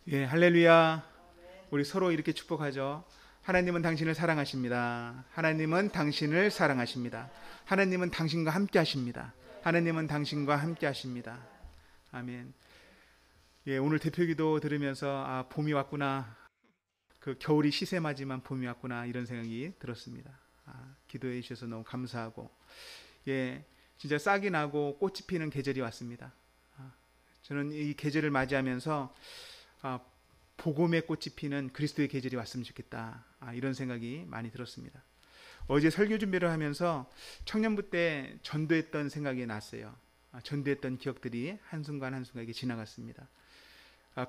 예, 할렐루야. 우리 서로 이렇게 축복하죠. 하나님은 당신을 사랑하십니다. 하나님은 당신을 사랑하십니다. 하나님은 당신과 함께 하십니다. 하나님은 당신과 함께 하십니다. 아멘. 예, 오늘 대표기도 들으면서 봄이 왔구나. 그 겨울이 시샘하지만 봄이 왔구나 이런 생각이 들었습니다. 기도해 주셔서 너무 감사하고 예, 진짜 싹이 나고 꽃이 피는 계절이 왔습니다. 저는 이 계절을 맞이하면서 아, 복음의 꽃이 피는 그리스도의 계절이 왔으면 좋겠다. 이런 생각이 많이 들었습니다. 어제 설교 준비를 하면서 청년부 때 전도했던 생각이 났어요. 전도했던 기억들이 한순간 한순간에 지나갔습니다.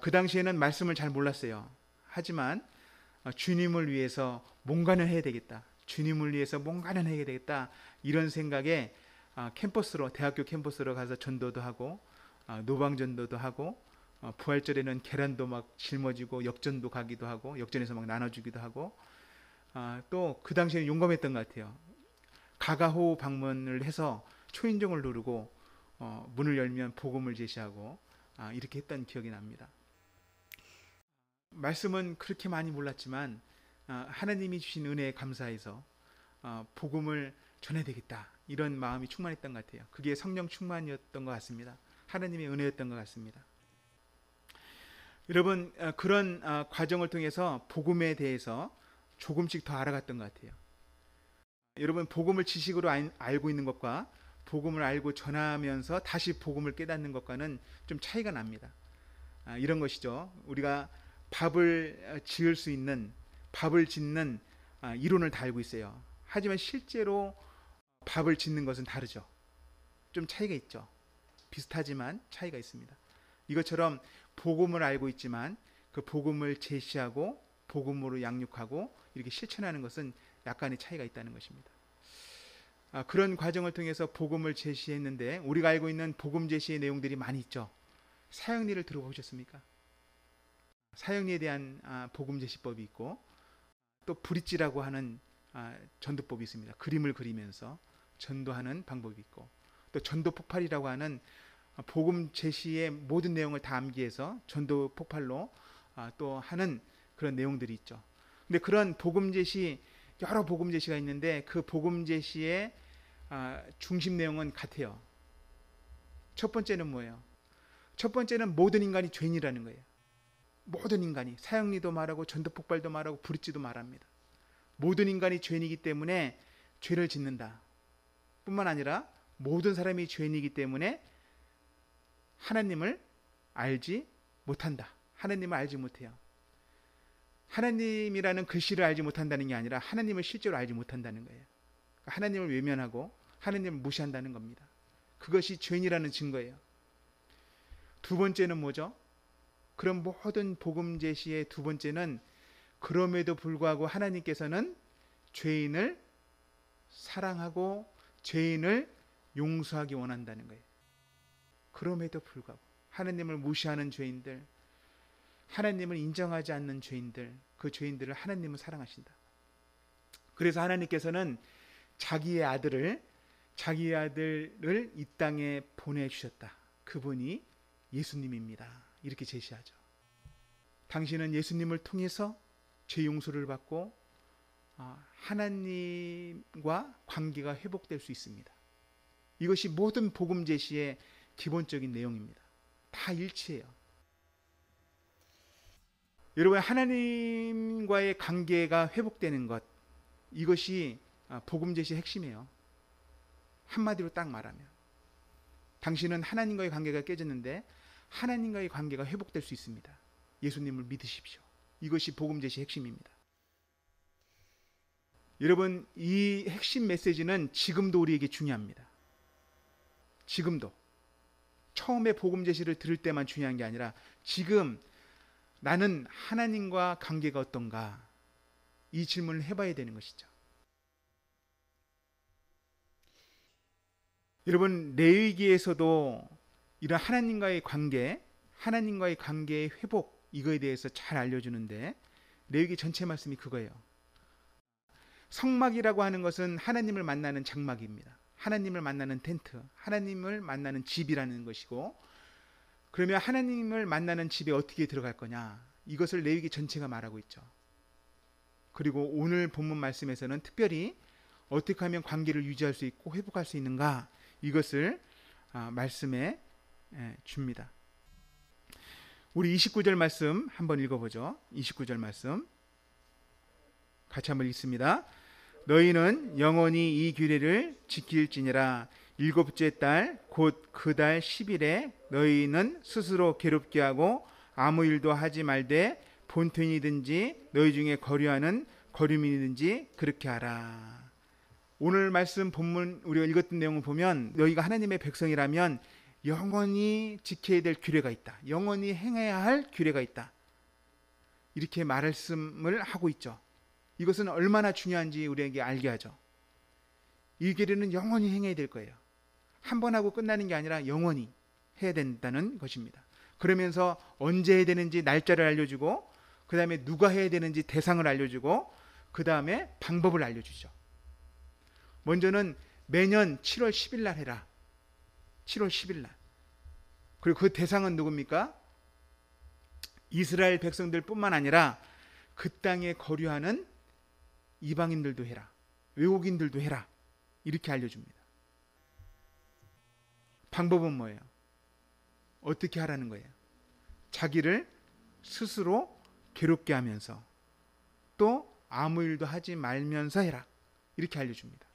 그 당시에는 말씀을 잘 몰랐어요. 하지만 주님을 위해서 뭔가는 해야 되겠다. 주님을 위해서 뭔가는 해야 되겠다. 이런 생각에 캠퍼스로 대학교 캠퍼스로 가서 전도도 하고 노방 전도도 하고 부활절에는 계란도 막 짊어지고 역전도 가기도 하고 역전에서 막 나눠주기도 하고 또 그 당시에는 용감했던 것 같아요. 가가호 방문을 해서 초인종을 누르고 문을 열면 복음을 제시하고 이렇게 했던 기억이 납니다. 말씀은 그렇게 많이 몰랐지만 하나님이 주신 은혜에 감사해서 복음을 전해야 되겠다 이런 마음이 충만했던 것 같아요. 그게 성령 충만이었던 것 같습니다. 하나님의 은혜였던 것 같습니다. 여러분 그런 과정을 통해서 복음에 대해서 조금씩 더 알아갔던 것 같아요. 여러분 복음을 지식으로 알고 있는 것과 복음을 알고 전하면서 다시 복음을 깨닫는 것과는 좀 차이가 납니다. 이런 것이죠. 우리가 밥을 지을 수 있는 밥을 짓는 이론을 다 알고 있어요. 하지만 실제로 밥을 짓는 것은 다르죠. 좀 차이가 있죠. 비슷하지만 차이가 있습니다. 이것처럼 복음을 알고 있지만 그 복음을 제시하고 복음으로 양육하고 이렇게 실천하는 것은 약간의 차이가 있다는 것입니다. 그런 과정을 통해서 복음을 제시했는데 우리가 알고 있는 복음 제시의 내용들이 많이 있죠. 사형리를 들어보셨습니까? 사형리에 대한 복음 제시법이 있고 또 브릿지라고 하는 전도법이 있습니다. 그림을 그리면서 전도하는 방법이 있고 또 전도 폭발이라고 하는 복음 제시의 모든 내용을 다 암기해서 전도 폭발로 또 하는 그런 내용들이 있죠. 근데 그런 복음 제시 여러 복음 제시가 있는데 그 복음 제시의 중심 내용은 같아요. 첫 번째는 뭐예요? 첫 번째는 모든 인간이 죄인이라는 거예요. 모든 인간이 사형리도 말하고 전도 폭발도 말하고 브릿지도 말합니다. 모든 인간이 죄인이기 때문에 죄를 짓는다. 뿐만 아니라 모든 사람이 죄인이기 때문에 하나님을 알지 못한다. 하나님을 알지 못해요. 하나님이라는 글씨를 알지 못한다는 게 아니라 하나님을 실제로 알지 못한다는 거예요. 하나님을 외면하고 하나님을 무시한다는 겁니다. 그것이 죄인이라는 증거예요. 두 번째는 뭐죠? 그런 모든 복음 제시의 두 번째는 그럼에도 불구하고 하나님께서는 죄인을 사랑하고 죄인을 용서하기 원한다는 거예요. 그럼에도 불구하고 하나님을 무시하는 죄인들, 하나님을 인정하지 않는 죄인들, 그 죄인들을 하나님은 사랑하신다. 그래서 하나님께서는 자기의 아들을 이 땅에 보내주셨다. 그분이 예수님입니다. 이렇게 제시하죠. 당신은 예수님을 통해서 죄 용서를 받고 하나님과 관계가 회복될 수 있습니다. 이것이 모든 복음 제시의 기본적인 내용입니다. 다 일치해요. 여러분 하나님과의 관계가 회복되는 것 이것이 복음 제시의 핵심이에요. 한마디로 딱 말하면 당신은 하나님과의 관계가 깨졌는데 하나님과의 관계가 회복될 수 있습니다. 예수님을 믿으십시오. 이것이 복음 제시의 핵심입니다. 여러분 이 핵심 메시지는 지금도 우리에게 중요합니다. 지금도 처음에 복음 제시를 들을 때만 중요한 게 아니라 지금 나는 하나님과 관계가 어떤가 이 질문을 해봐야 되는 것이죠. 여러분 레위기에서도 이런 하나님과의 관계의 회복 이거에 대해서 잘 알려주는데 레위기 전체 말씀이 그거예요. 성막이라고 하는 것은 하나님을 만나는 장막입니다. 하나님을 만나는 텐트, 하나님을 만나는 집이라는 것이고 그러면 하나님을 만나는 집에 어떻게 들어갈 거냐? 이것을 레위기 전체가 말하고 있죠. 그리고 오늘 본문 말씀에서는 특별히 어떻게 하면 관계를 유지할 수 있고 회복할 수 있는가? 이것을 말씀해 줍니다. 우리 29절 말씀 한번 읽어보죠. 29절 말씀 같이 한번 읽습니다. 너희는 영원히 이 규례를 지킬지니라. 일곱째 달 곧 그 달 10일에 너희는 스스로 괴롭게 하고 아무 일도 하지 말되 본토인이든지 너희 중에 거류하는 거류민이든지 그렇게 하라. 오늘 말씀 본문 우리가 읽었던 내용을 보면 너희가 하나님의 백성이라면 영원히 지켜야 될 규례가 있다. 영원히 행해야 할 규례가 있다. 이렇게 말씀을 하고 있죠. 이것은 얼마나 중요한지 우리에게 알게 하죠. 이 규례는 영원히 행해야 될 거예요. 한 번 하고 끝나는 게 아니라 영원히 해야 된다는 것입니다. 그러면서 언제 해야 되는지 날짜를 알려주고 그 다음에 누가 해야 되는지 대상을 알려주고 그 다음에 방법을 알려주죠. 먼저는 매년 7월 10일 날 해라. 7월 10일 날. 그리고 그 대상은 누굽니까? 이스라엘 백성들 뿐만 아니라 그 땅에 거류하는 이방인들도 해라. 외국인들도 해라. 이렇게 알려줍니다. 방법은 뭐예요? 어떻게 하라는 거예요? 자기를 스스로 괴롭게 하면서 또 아무 일도 하지 말면서 해라. 이렇게 알려줍니다.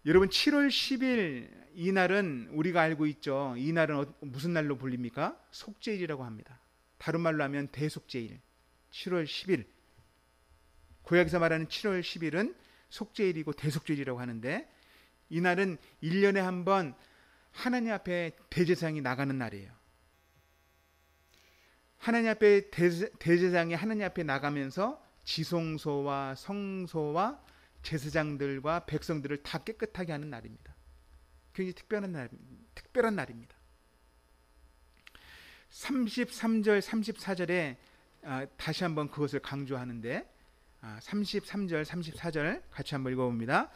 여러분 7월 10일 이 날은 우리가 알고 있죠. 이 날은 무슨 날로 불립니까? 속죄일이라고 합니다. 다른 말로 하면 대속죄일. 7월 10일. 구약에서 말하는 7월 10일은 속죄일이고 대속죄일이라고 하는데 이 날은 1년에 한 번 하나님 앞에 대제사장이 나가는 날이에요. 하나님 앞에 대제사장이 하나님 앞에 나가면서 지성소와 성소와 제사장들과 백성들을 다 깨끗하게 하는 날입니다. 굉장히 특별한 날입니다. 33절, 34절에 다시 한번 그것을 강조하는데 33절, 34절 같이 한번 읽어봅니다.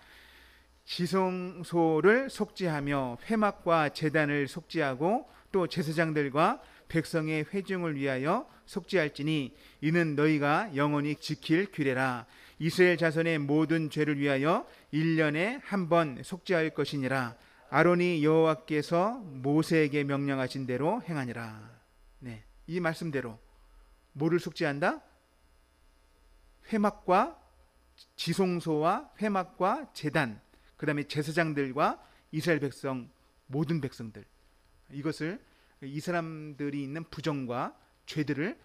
지성소를 속죄하며 회막과 제단을 속죄하고 또 제사장들과 백성의 회중을 위하여 속죄할지니 이는 너희가 영원히 지킬 규례라. 이스라엘 자손의 모든 죄를 위하여 1년에 한 번 속죄할 것이니라. 아론이 여호와께서 모세에게 명령하신 대로 행하니라. 네, 이 말씀대로 뭐를 속죄한다? 회막과 지성소와 회막과 제단, 그 다음에 제사장들과 이스라엘 백성 모든 백성들, 이것을 이 사람들이 있는 부정과 죄들을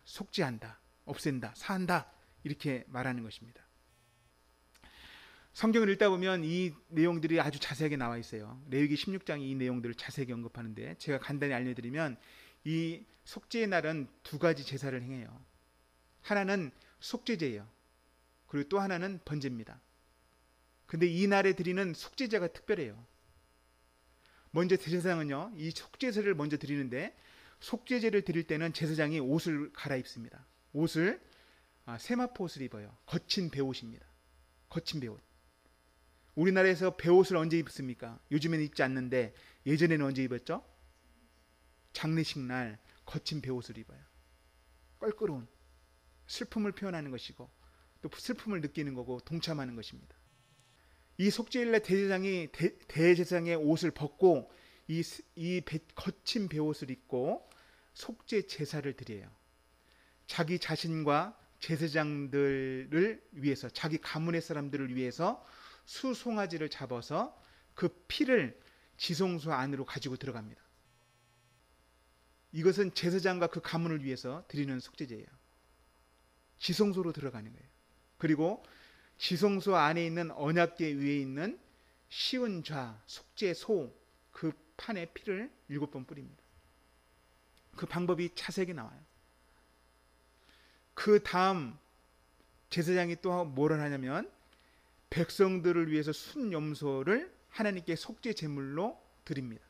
속죄한다, 없앤다, 사한다, 이렇게 말하는 것입니다. 성경을 읽다 보면 이 내용들이 아주 자세하게 나와 있어요. 레위기 16장이 이 내용들을 자세하게 언급하는데 제가 간단히 알려드리면 이 속죄의 날은 두 가지 제사를 행해요. 하나는 속죄제예요. 그리고 또 하나는 번제입니다. 근데 이 날에 드리는 속죄제가 특별해요. 먼저 제사장은요, 이 속죄제를 먼저 드리는데 속죄제를 드릴 때는 제사장이 옷을 갈아입습니다. 옷을 세마포 옷을 입어요. 거친 베옷입니다. 거친 베옷. 우리나라에서 베옷을 언제 입습니까? 요즘에는 입지 않는데 예전에는 언제 입었죠? 장례식 날 거친 베옷을 입어요. 껄끄러운 슬픔을 표현하는 것이고 또 슬픔을 느끼는 거고 동참하는 것입니다. 이 속죄일날 대제사장의 옷을 벗고 이 거친 베옷을 입고 속죄 제사를 드려요. 자기 자신과 제사장들을 위해서, 자기 가문의 사람들을 위해서 수송아지를 잡아서 그 피를 지성소 안으로 가지고 들어갑니다. 이것은 제사장과 그 가문을 위해서 드리는 속죄제예요. 지성소로 들어가는 거예요. 그리고 지성소 안에 있는 언약궤 위에 있는 시은좌, 속죄소, 그 판에 피를 7번 뿌립니다. 그 방법이 자세하게 나와요. 그 다음 제사장이 또 뭐를 하냐면 백성들을 위해서 순염소를 하나님께 속죄 제물로 드립니다.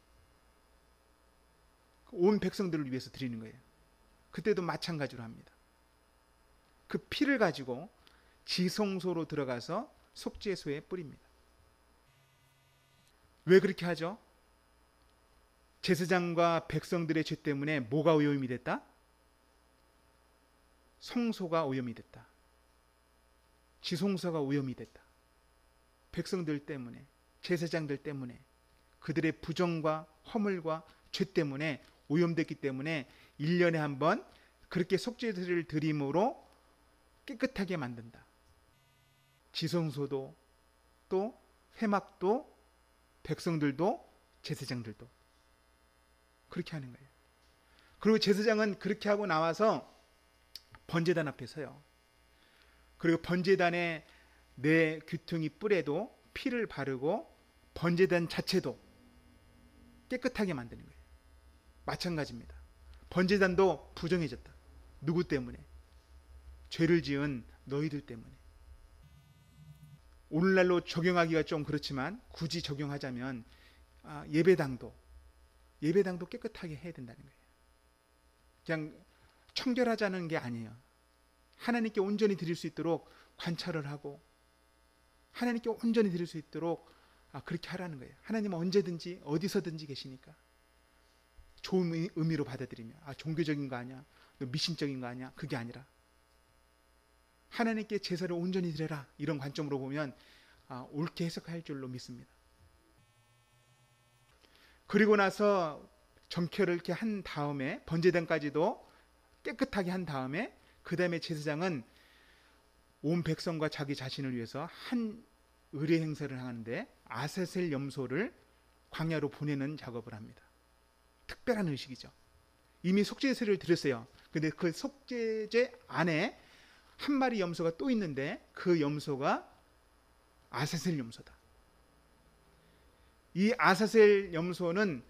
온 백성들을 위해서 드리는 거예요. 그때도 마찬가지로 합니다. 그 피를 가지고 지성소로 들어가서 속죄소에 뿌립니다. 왜 그렇게 하죠? 제사장과 백성들의 죄 때문에 뭐가 오염이 됐다? 성소가 오염이 됐다. 지성소가 오염이 됐다. 백성들 때문에, 제사장들 때문에, 그들의 부정과 허물과 죄 때문에 오염됐기 때문에 1년에 한 번 그렇게 속죄제를 드림으로 깨끗하게 만든다. 지성소도 또 회막도 백성들도 제사장들도 그렇게 하는 거예요. 그리고 제사장은 그렇게 하고 나와서 번제단 앞에 서요. 그리고 번제단에 내 귀퉁이 뿔에도 피를 바르고 번제단 자체도 깨끗하게 만드는 거예요. 마찬가지입니다. 번제단도 부정해졌다. 누구 때문에? 죄를 지은 너희들 때문에. 오늘날로 적용하기가 좀 그렇지만 굳이 적용하자면 예배당도 깨끗하게 해야 된다는 거예요. 그냥 청결하자는 게 아니에요. 하나님께 온전히 드릴 수 있도록 관찰을 하고 하나님께 온전히 드릴 수 있도록 그렇게 하라는 거예요. 하나님은 언제든지 어디서든지 계시니까 좋은 의미로 받아들이며 종교적인 거 아니야, 미신적인 거 아니야, 그게 아니라 하나님께 제사를 온전히 드려라, 이런 관점으로 보면 옳게 해석할 줄로 믿습니다. 그리고 나서 정결을 이렇게 한 다음에 번제단까지도 깨끗하게 한 다음에 그 다음에 제사장은 온 백성과 자기 자신을 위해서 한 의례 행사를 하는데 아사셀 염소를 광야로 보내는 작업을 합니다. 특별한 의식이죠. 이미 속죄제를 드렸어요. 근데 그 속죄제 안에 한 마리 염소가 또 있는데 그 염소가 아사셀 염소다. 이 아사셀 염소는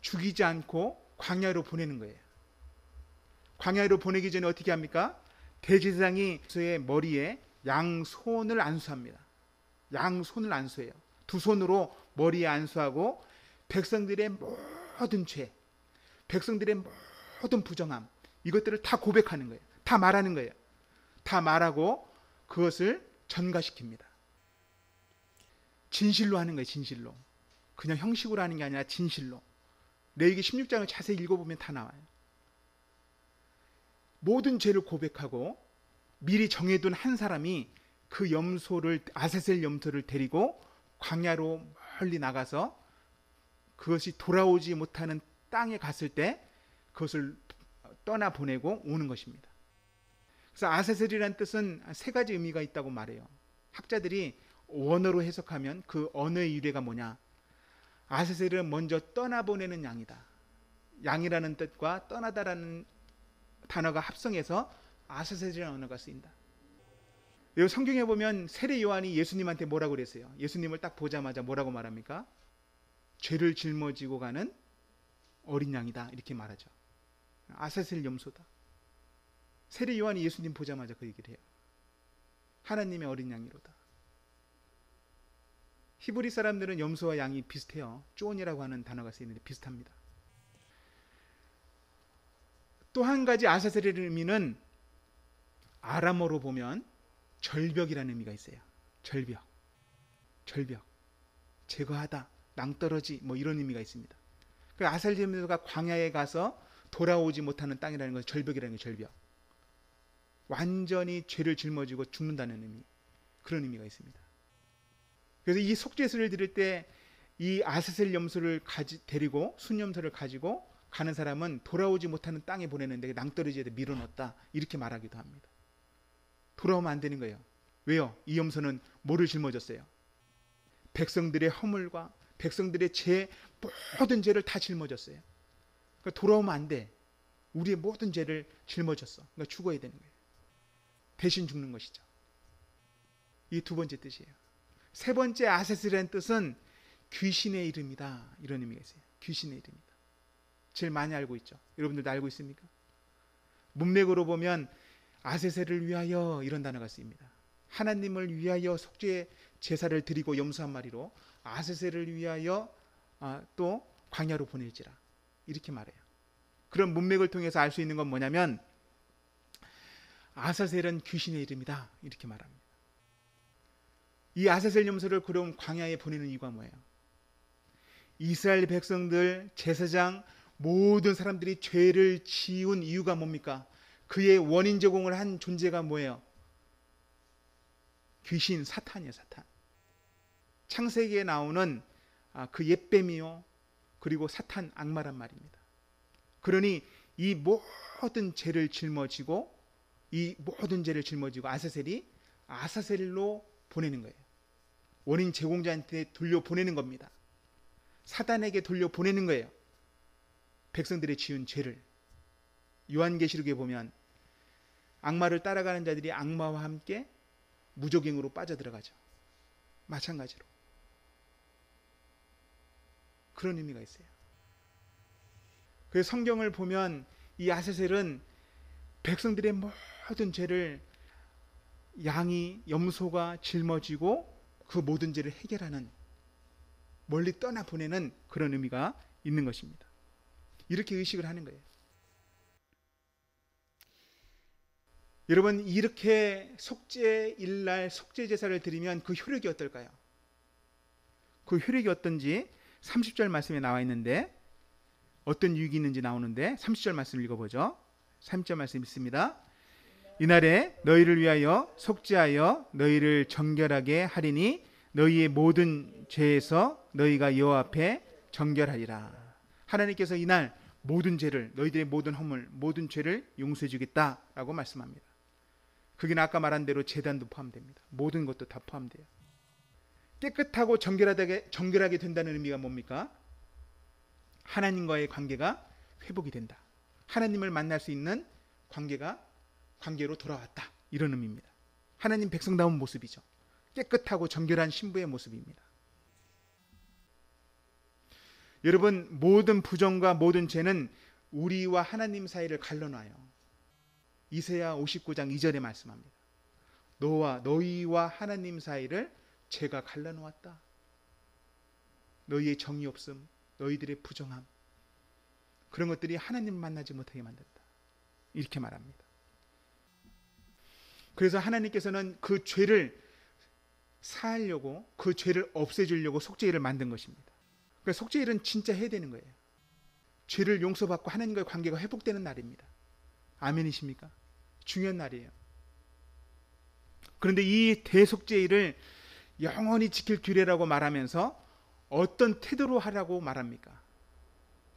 죽이지 않고 광야로 보내는 거예요. 광야로 보내기 전에 어떻게 합니까? 대제사장이 그의 머리에 양손을 안수합니다. 양손을 안수해요. 두 손으로 머리에 안수하고 백성들의 모든 죄, 백성들의 모든 부정함, 이것들을 다 고백하는 거예요. 다 말하는 거예요. 다 말하고 그것을 전가시킵니다. 진실로 하는 거예요. 진실로. 그냥 형식으로 하는 게 아니라 진실로. 레위기 16장을 자세히 읽어보면 다 나와요. 모든 죄를 고백하고 미리 정해둔 한 사람이 그 염소를, 아사셀 염소를 데리고 광야로 멀리 나가서 그것이 돌아오지 못하는 땅에 갔을 때 그것을 떠나보내고 오는 것입니다. 그래서 아사셀이라는 뜻은 세 가지 의미가 있다고 말해요. 학자들이 원어로 해석하면 그 언어의 유래가 뭐냐? 아사셀은 먼저 떠나보내는 양이다. 양이라는 뜻과 떠나다라는 단어가 합성해서 아사셀이라는 언어가 쓰인다. 여기 성경에 보면 세례 요한이 예수님한테 뭐라고 그랬어요? 예수님을 딱 보자마자 뭐라고 말합니까? 죄를 짊어지고 가는 어린 양이다, 이렇게 말하죠. 아사셀 염소다. 세례 요한이 예수님 보자마자 그 얘기를 해요. 하나님의 어린 양이로다. 히브리 사람들은 염소와 양이 비슷해요. 쫀이라고 하는 단어가 쓰이는데 비슷합니다. 또 한 가지 아사셀의 의미는 아람어로 보면 절벽이라는 의미가 있어요. 절벽, 제거하다, 낭떠러지, 뭐 이런 의미가 있습니다. 그 아사셀 염소가 광야에 가서 돌아오지 못하는 땅이라는 것은 절벽이라는 게 절벽. 완전히 죄를 짊어지고 죽는다는 의미, 그런 의미가 있습니다. 그래서 이 속죄제를 드릴 때 이 아사셀 염소를 데리고 순염소를 가지고 가는 사람은 돌아오지 못하는 땅에 보내는데 낭떠러지에 밀어넣었다, 이렇게 말하기도 합니다. 돌아오면 안 되는 거예요. 왜요? 이 염소는 뭐를 짊어졌어요? 백성들의 허물과 백성들의 모든 죄를 다 짊어졌어요. 그러니까 돌아오면 안 돼. 우리의 모든 죄를 짊어졌어. 그러니까 죽어야 되는 거예요. 대신 죽는 것이죠. 이 두 번째 뜻이에요. 세 번째 아사셀이라는 뜻은 귀신의 이름이다, 이런 의미가 있어요. 귀신의 이름이다. 제일 많이 알고 있죠. 여러분들도 알고 있습니까? 문맥으로 보면 아사셀을 위하여, 이런 단어가 쓰입니다. 하나님을 위하여 속죄 제사를 드리고 염소 한 마리로 아사셀을 위하여 또 광야로 보낼지라, 이렇게 말해요. 그런 문맥을 통해서 알 수 있는 건 뭐냐면 아사셀은 귀신의 이름이다, 이렇게 말합니다. 이 아사셀 염소를 그럼 광야에 보내는 이유가 뭐예요? 이스라엘 백성들, 제사장, 모든 사람들이 죄를 지은 이유가 뭡니까? 그의 원인 제공을 한 존재가 뭐예요? 귀신, 사탄이에요. 사탄. 창세기에 나오는 그 옛뱀이요, 그리고 사탄, 악마란 말입니다. 그러니 이 모든 죄를 짊어지고 아사셀이 아사셀로 보내는 거예요. 원인 제공자한테 돌려보내는 겁니다. 사단에게 돌려보내는 거예요. 백성들의 지은 죄를. 요한계시록에 보면 악마를 따라가는 자들이 악마와 함께 무적행으로 빠져들어가죠. 마찬가지로 그런 의미가 있어요. 그래서 성경을 보면 이 아사셀은 백성들의 모든 죄를 양이, 염소가 짊어지고 그 모든 죄를 해결하는, 멀리 떠나보내는 그런 의미가 있는 것입니다. 이렇게 의식을 하는 거예요. 여러분, 이렇게 속죄일날 속죄제사를 드리면 그 효력이 어떨까요? 그 효력이 어떤지 30절 말씀에 나와 있는데, 어떤 유익이 있는지 나오는데 30절 말씀 읽어보죠. 30절 말씀 있습니다. 이날에 너희를 위하여 속죄하여 너희를 정결하게 하리니 너희의 모든 죄에서 너희가 여호와 앞에 정결하리라. 하나님께서 이날 모든 죄를, 너희들의 모든 허물, 모든 죄를 용서해 주겠다라고 말씀합니다. 그게 아까 말한 대로 제단도 포함됩니다. 모든 것도 다 포함돼요. 깨끗하고 정결하게 된다는 의미가 뭡니까? 하나님과의 관계가 회복이 된다. 하나님을 만날 수 있는 관계로 돌아왔다. 이런 의미입니다. 하나님 백성다운 모습이죠. 깨끗하고 정결한 신부의 모습입니다. 여러분, 모든 부정과 모든 죄는 우리와 하나님 사이를 갈라놔요. 이사야 59장 2절에 말씀합니다. 너희와 하나님 사이를 죄가 갈라놓았다. 너희의 정의 없음, 너희들의 부정함, 그런 것들이 하나님을 만나지 못하게 만든다. 이렇게 말합니다. 그래서 하나님께서는 그 죄를 사하려고, 그 죄를 없애주려고 속죄일을 만든 것입니다. 그러니까 속죄일은 진짜 해야 되는 거예요. 죄를 용서받고 하나님과의 관계가 회복되는 날입니다. 아멘이십니까? 중요한 날이에요. 그런데 이 대속죄일을 영원히 지킬 규례라고 말하면서 어떤 태도로 하라고 말합니까?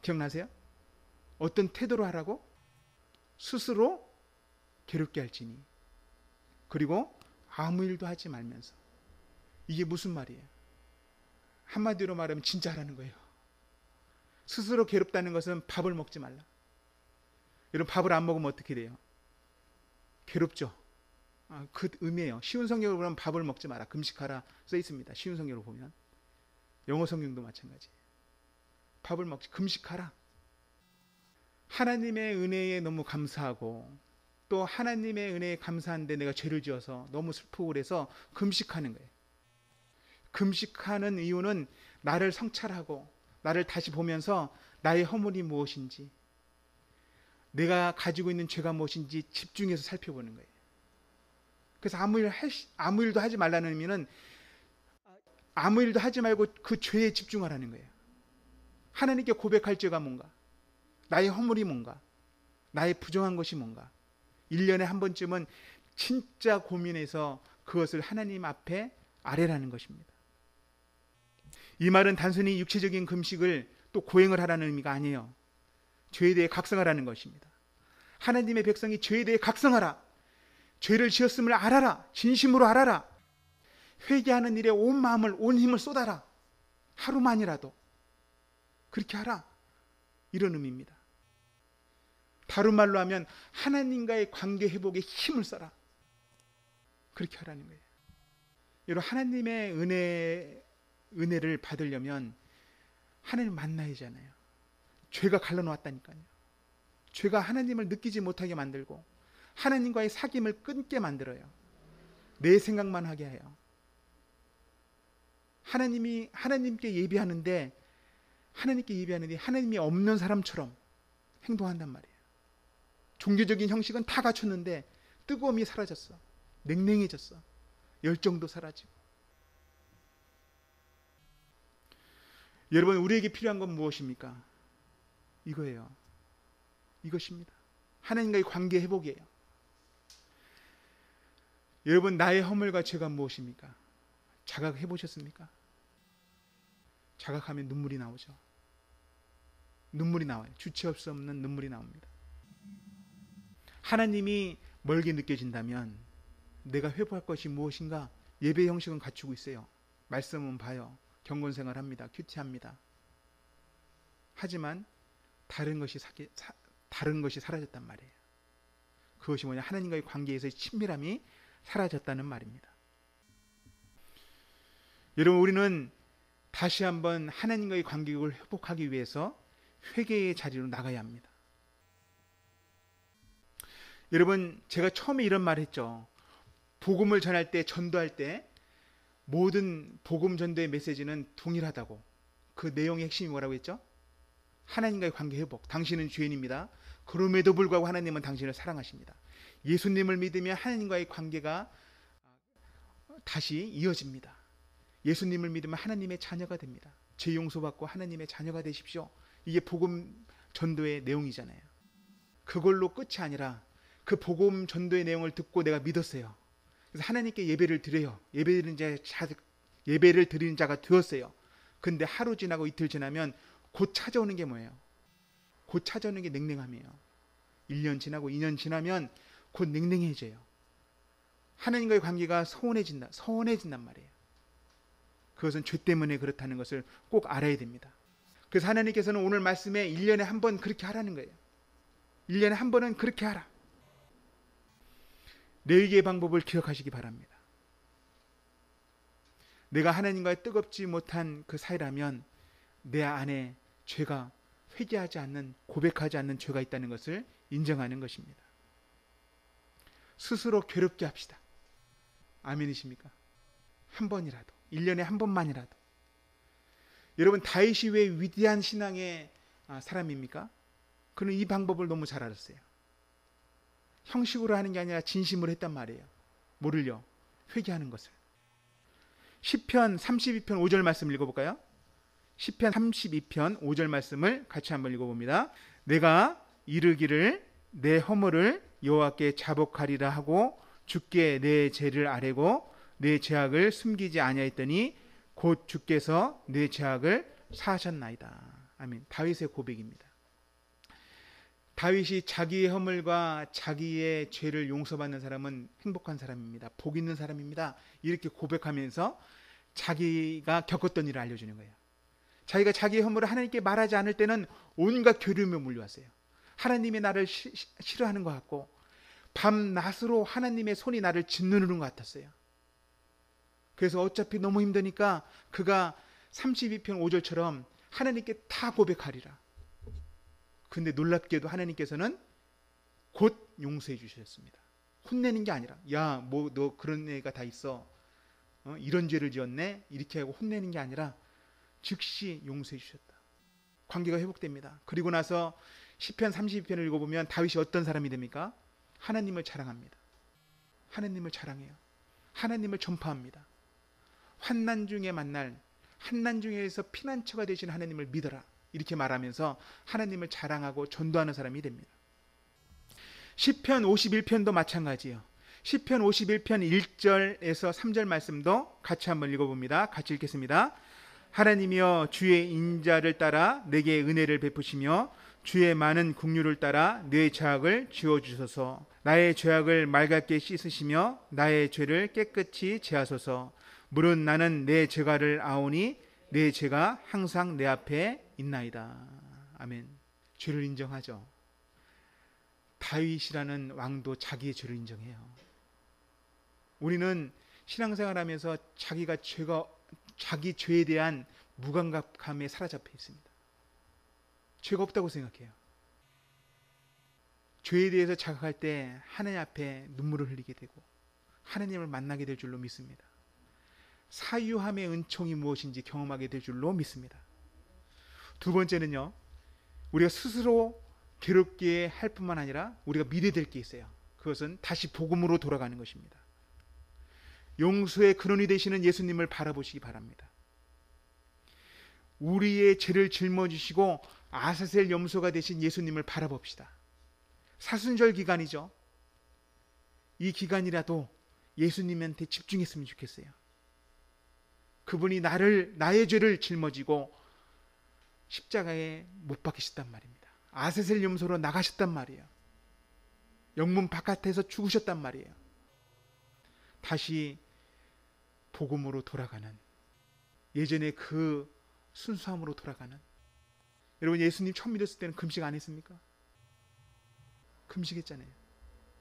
기억나세요? 어떤 태도로 하라고? 스스로 괴롭게 할지니, 그리고 아무 일도 하지 말면서. 이게 무슨 말이에요? 한마디로 말하면 진짜 하라는 거예요. 스스로 괴롭다는 것은 밥을 먹지 말라. 여러분, 밥을 안 먹으면 어떻게 돼요? 괴롭죠. 그 의미예요. 쉬운 성경으로 보면 밥을 먹지 마라, 금식하라 써 있습니다. 쉬운 성경으로 보면. 영어 성경도 마찬가지예요. 밥을 먹지, 금식하라. 하나님의 은혜에 너무 감사하고, 또 하나님의 은혜에 감사한데 내가 죄를 지어서 너무 슬프고 그래서 금식하는 거예요. 금식하는 이유는 나를 성찰하고 나를 다시 보면서 나의 허물이 무엇인지, 내가 가지고 있는 죄가 무엇인지 집중해서 살펴보는 거예요. 그래서 아무 일도 하지 말라는 의미는 아무 일도 하지 말고 그 죄에 집중하라는 거예요. 하나님께 고백할 죄가 뭔가, 나의 허물이 뭔가, 나의 부정한 것이 뭔가, 1년에 한 번쯤은 진짜 고민해서 그것을 하나님 앞에 아뢰라는 것입니다. 이 말은 단순히 육체적인 금식을 또 고행을 하라는 의미가 아니에요. 죄에 대해 각성하라는 것입니다. 하나님의 백성이 죄에 대해 각성하라. 죄를 지었음을 알아라. 진심으로 알아라. 회개하는 일에 온 마음을, 온 힘을 쏟아라. 하루만이라도 그렇게 하라. 이런 의미입니다. 다른 말로 하면 하나님과의 관계 회복에 힘을 써라. 그렇게 하라는 거예요. 여러분, 하나님의 은혜를 받으려면 하나님 만나야잖아요. 죄가 갈라놓았다니까요. 죄가 하나님을 느끼지 못하게 만들고 하나님과의 사귐을 끊게 만들어요. 내 생각만 하게 해요. 하나님께 예배하는데 하나님이 없는 사람처럼 행동한단 말이에요. 종교적인 형식은 다 갖췄는데 뜨거움이 사라졌어. 냉랭해졌어. 열정도 사라지고. 여러분, 우리에게 필요한 건 무엇입니까? 이거예요. 이것입니다. 하나님과의 관계 회복이에요. 여러분, 나의 허물과 죄가 무엇입니까? 자각해 보셨습니까? 자각하면 눈물이 나오죠. 눈물이 나와요. 주체할 수 없는 눈물이 나옵니다. 하나님이 멀게 느껴진다면 내가 회복할 것이 무엇인가? 예배 형식은 갖추고 있어요. 말씀은 봐요. 경건생활 합니다. 큐티합니다. 하지만 다른 것이 사라졌단 말이에요. 그것이 뭐냐? 하나님과의 관계에서의 친밀함이 사라졌다는 말입니다. 여러분, 우리는 다시 한번 하나님과의 관계를 회복하기 위해서 회개의 자리로 나가야 합니다. 여러분, 제가 처음에 이런 말 했죠. 복음을 전할 때, 전도할 때 모든 복음 전도의 메시지는 동일하다고. 그 내용의 핵심이 뭐라고 했죠? 하나님과의 관계 회복. 당신은 죄인입니다. 그럼에도 불구하고 하나님은 당신을 사랑하십니다. 예수님을 믿으면 하나님과의 관계가 다시 이어집니다. 예수님을 믿으면 하나님의 자녀가 됩니다. 죄 용서받고 하나님의 자녀가 되십시오. 이게 복음 전도의 내용이잖아요. 그걸로 끝이 아니라 그 복음 전도의 내용을 듣고 내가 믿었어요. 그래서 하나님께 예배를 드려요. 예배를 드리는 자가 되었어요. 근데 하루 지나고 이틀 지나면 곧 찾아오는 게 뭐예요? 곧 찾아오는 게 냉랭함이에요. 1년 지나고 2년 지나면 곧 냉랭해져요. 하나님과의 관계가 서운해진단 말이에요. 그것은 죄 때문에 그렇다는 것을 꼭 알아야 됩니다. 그래서 하나님께서는 오늘 말씀에 1년에 한 번 그렇게 하라는 거예요. 1년에 한 번은 그렇게 하라. 레위기의 방법을 기억하시기 바랍니다. 내가 하나님과 뜨겁지 못한 그 사이라면 내 안에 죄가 회개하지 않는, 고백하지 않는 죄가 있다는 것을 인정하는 것입니다. 스스로 괴롭게 합시다. 아멘이십니까? 한 번이라도, 1년에 한 번만이라도. 여러분, 다윗이 왜 위대한 신앙의 사람입니까? 그는 이 방법을 너무 잘 알았어요. 형식으로 하는 게 아니라 진심으로 했단 말이에요. 뭐를요? 회개하는 것을. 시편 32편 5절 말씀 읽어볼까요? 시편 32편 5절 말씀을 같이 한번 읽어봅니다. 내가 이르기를 내 허물을 여호와께 자복하리라 하고 주께 내 죄를 아뢰고 내 죄악을 숨기지 아니하였더니 곧 주께서 내 죄악을 사하셨나이다. 아멘. 다윗의 고백입니다. 다윗이 자기의 허물과 자기의 죄를 용서받는 사람은 행복한 사람입니다. 복 있는 사람입니다. 이렇게 고백하면서 자기가 겪었던 일을 알려주는 거예요. 자기가 자기의 허물을 하나님께 말하지 않을 때는 온갖 괴로움에 몰려왔어요. 하나님이 나를 싫어하는 것 같고 밤낮으로 하나님의 손이 나를 짓누르는 것 같았어요. 그래서 어차피 너무 힘드니까 그가 32편 5절처럼 하나님께 다 고백하리라. 근데 놀랍게도 하나님께서는 곧 용서해 주셨습니다. 혼내는 게 아니라, 야, 뭐 너 그런 애가 다 있어, 이런 죄를 지었네, 이렇게 하고 혼내는 게 아니라 즉시 용서해 주셨다. 관계가 회복됩니다. 그리고 나서 시편 32편을 읽어보면 다윗이 어떤 사람이 됩니까? 하나님을 자랑합니다. 하나님을 자랑해요. 하나님을 전파합니다. 환난 중에 만날, 한난 중에서 피난처가 되신 하나님을 믿어라, 이렇게 말하면서 하나님을 자랑하고 전도하는 사람이 됩니다. 시편 51편도 마찬가지예요. 시편 51편 1절에서 3절 말씀도 같이 한번 읽어봅니다. 같이 읽겠습니다. 하나님이여 주의 인자를 따라 내게 은혜를 베푸시며 주의 많은 긍휼을 따라 내 죄악을 지워주소서. 나의 죄악을 맑게 씻으시며 나의 죄를 깨끗이 제하소서. 물은 나는 내 죄가를 아오니 내 죄가 항상 내 앞에 있나이다. 아멘. 죄를 인정하죠. 다윗이라는 왕도 자기의 죄를 인정해요. 우리는 신앙생활하면서 자기 죄에 대한 무감각함에 사로잡혀 있습니다. 죄가 없다고 생각해요. 죄에 대해서 자각할 때 하나님 앞에 눈물을 흘리게 되고 하나님을 만나게 될 줄로 믿습니다. 사유함의 은총이 무엇인지 경험하게 될 줄로 믿습니다. 두 번째는요, 우리가 스스로 괴롭게 할 뿐만 아니라 우리가 믿어야 될 게 있어요. 그것은 다시 복음으로 돌아가는 것입니다. 용서의 근원이 되시는 예수님을 바라보시기 바랍니다. 우리의 죄를 짊어지시고 아사셀 염소가 되신 예수님을 바라봅시다. 사순절 기간이죠. 이 기간이라도 예수님한테 집중했으면 좋겠어요. 그분이 나의 죄를 짊어지고 십자가에 못 박히셨단 말입니다. 아사셀 염소로 나가셨단 말이에요. 영문 바깥에서 죽으셨단 말이에요. 다시 복음으로 돌아가는, 예전의 그 순수함으로 돌아가는. 여러분, 예수님 처음 믿었을 때는 금식 안 했습니까? 금식했잖아요.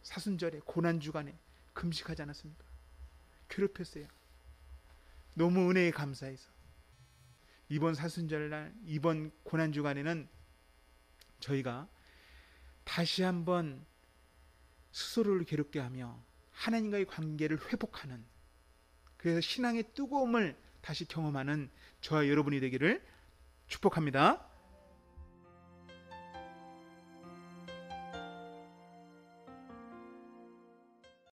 사순절에, 고난주간에 금식하지 않았습니까? 괴롭혔어요. 너무 은혜에 감사해서. 이번 사순절날, 이번 고난주간에는 저희가 다시 한번 스스로를 괴롭게 하며 하나님과의 관계를 회복하는, 그래서 신앙의 뜨거움을 다시 경험하는 저와 여러분이 되기를 축복합니다.